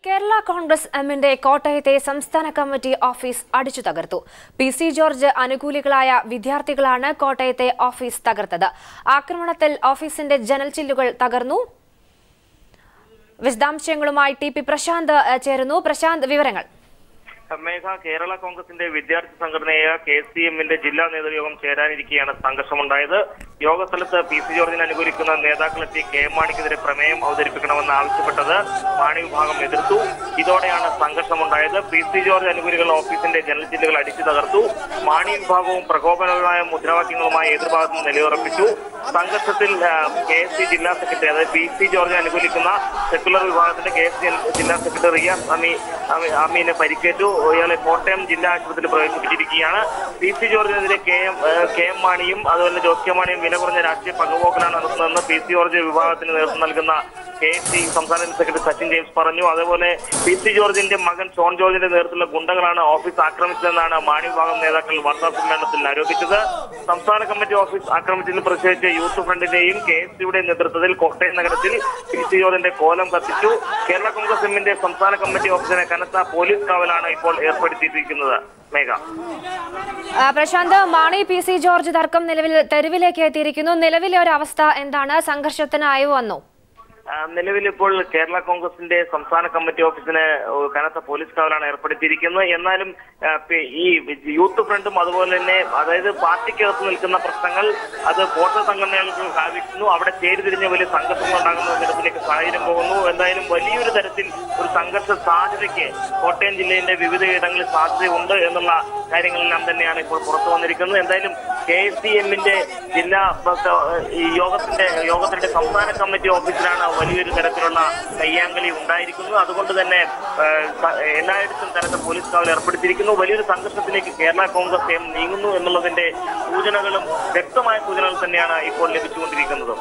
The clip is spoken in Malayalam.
കേരള കോൺഗ്രസ് എമ്മിന്റെ കോട്ടയത്തെ സംസ്ഥാന കമ്മിറ്റി ഓഫീസ് അടിച്ചു തകർത്തു. പി.സി. ജോർജ് അനുകൂലികളായ വിദ്യാർത്ഥികളാണ് കോട്ടയത്തെ ഓഫീസ് തകർത്തത്. ആക്രമണത്തിൽ ഓഫീസിന്റെ ജനൽ ചില്ലുകൾ തകർന്നു. വിശദാംശങ്ങളുമായി ടി.പി. പ്രശാന്ത് ചേരുന്നു. പ്രശാന്ത്, വിവരങ്ങൾ. മേഘ, കേരള കോൺഗ്രസിന്റെ വിദ്യാർത്ഥി സംഘടനയായ KCMന്റെ ജില്ലാ നേതൃയോഗം ചേരാനിരിക്കെയാണ് സംഘർഷമുണ്ടായത്. യോഗസ്ഥലത്ത് പി.സി. ജോർജിനെ അനുകൂലിക്കുന്ന നേതാക്കളെത്തി KM മാണിക്കെതിരെ പ്രമേയം അവതരിപ്പിക്കണമെന്ന് ആവശ്യപ്പെട്ടത് മാണി വിഭാഗം എതിർത്തു. ഇതോടെയാണ് സംഘർഷമുണ്ടായത്. പി.സി. ജോർജ് അനുകൂലികൾ ഓഫീസിന്റെ ജനൽ ചില്ലുകൾ അടിച്ചു തകർത്തു. മാണി വിഭാഗവും പ്രകോപനപരമായ മുദ്രാവാക്യങ്ങളുമായി എതിർഭാഗത്ത് നിലയുറപ്പിച്ചു. സംഘർഷത്തിൽ KSC ജില്ലാ സെക്രട്ടറി, അതായത് പി.സി. ജോർജിനെ അനുകൂലിക്കുന്ന സെക്കുലർ വിഭാഗത്തിന്റെ KSC ജില്ലാ സെക്രട്ടറി റിയാസ് അമീന് പരിക്കേറ്റു. ഇയാളെ കോട്ടയം ജില്ലാ ആശുപത്രിയിൽ പ്രവേശിപ്പിച്ചിരിക്കുകയാണ്. പി.സി. ജോർജിനെതിരെ KM മാണിയും അതുപോലെ ജോസ് കെ മാണിയും വില കുറഞ്ഞ രാഷ്ട്രീയ പങ്കുപോക്കലാണ് നടത്തുന്നതെന്ന് പി.സി. ജോർജ് വിഭാഗത്തിന് നേതൃത്വം നൽകുന്ന KSC സംസ്ഥാന സെക്രട്ടറി സച്ചിൻ ജെയിംസ് പറഞ്ഞു. അതേപോലെ പി.സി. ജോർജിന്റെ മകൻ ഷോൺ ജോർജിന്റെ നേതൃത്വത്തിലുള്ള ഗുണ്ടകളാണ് ഓഫീസ് ആക്രമിച്ചതെന്നാണ് മാണി വിഭാഗം നേതാക്കൾ വാർത്താസമ്മേളനത്തിൽ ആരോപിച്ചത്. സംസ്ഥാന കമ്മിറ്റി ഓഫീസ് ആക്രമിച്ചതിൽ പ്രതിഷേധിച്ച് യൂത്ത് ഫ്രണ്ടിന്റെയും KSCയുടെ നേതൃത്വത്തിൽ കോട്ടയം നഗരത്തിൽ പി.സി. ജോർജിന്റെ കോലം കത്തിച്ചു. കേരള കോൺഗ്രസ് എമ്മിന്റെ സംസ്ഥാന കമ്മിറ്റി ഓഫീസിനെ കനത്ത പോലീസ് കാവലാണ് ഇപ്പോൾ ഏർപ്പെടുത്തിയിരിക്കുന്നത്. മേഘ. പ്രശാന്ത്, മാണി പി.സി. ജോർജ് തർക്കം നിലവിൽ തെരുവിലേക്ക് എത്തിയിരിക്കുന്നു. നിലവിലെ ഒരു അവസ്ഥ എന്താണ്? സംഘർഷത്തിനായി വന്നു? നിലവിലിപ്പോൾ കേരള കോൺഗ്രസിന്റെ സംസ്ഥാന കമ്മിറ്റി ഓഫീസിന് കനത്ത പോലീസ് കാവലാണ് ഏർപ്പെടുത്തിയിരിക്കുന്നത്. എന്നാലും ഈ യൂത്ത് ഫ്രണ്ടും അതുപോലെ തന്നെ, അതായത് പാർട്ടിക്കകത്ത് നിൽക്കുന്ന പ്രശ്നങ്ങൾ അത് വോട്ടർ സംഘടനകൾക്ക് വ്യാപിക്കുന്നു. അവിടെ ചേരിതിരിഞ്ഞ് വലിയ സംഘർഷങ്ങൾ ഉണ്ടാകുന്ന തരത്തിലേക്ക് സാഹചര്യം പോകുന്നു. എന്തായാലും വലിയൊരു തരത്തിൽ ഒരു സംഘർഷ സാധ്യതയ്ക്ക് കോട്ടയം ജില്ലയുടെ വിവിധയിടങ്ങളിൽ സാധ്യതയുണ്ട് എന്നുള്ള കാര്യങ്ങളെല്ലാം തന്നെയാണ് ഇപ്പോൾ പുറത്തു വന്നിരിക്കുന്നത്. എന്തായാലും KCMന്റെ ജില്ലാ യോഗത്തിന്റെ സംസ്ഥാന കമ്മിറ്റി ഓഫീസിലാണ് വലിയൊരു തരത്തിലുള്ള കയ്യാങ്കളി ഉണ്ടായിരിക്കുന്നത്. അതുകൊണ്ട് തന്നെ എല്ലായിടത്തും കനത്ത പോലീസ് കാവൽ ഏർപ്പെടുത്തിയിരിക്കുന്നു. വലിയൊരു സംഘർഷത്തിലേക്ക് കേരള കോൺഗ്രസ് എം നീങ്ങുന്നു എന്നുള്ളതിന്റെ സൂചനകളും വ്യക്തമായ സൂചനകൾ തന്നെയാണ് ഇപ്പോൾ ലഭിച്ചുകൊണ്ടിരിക്കുന്നത്.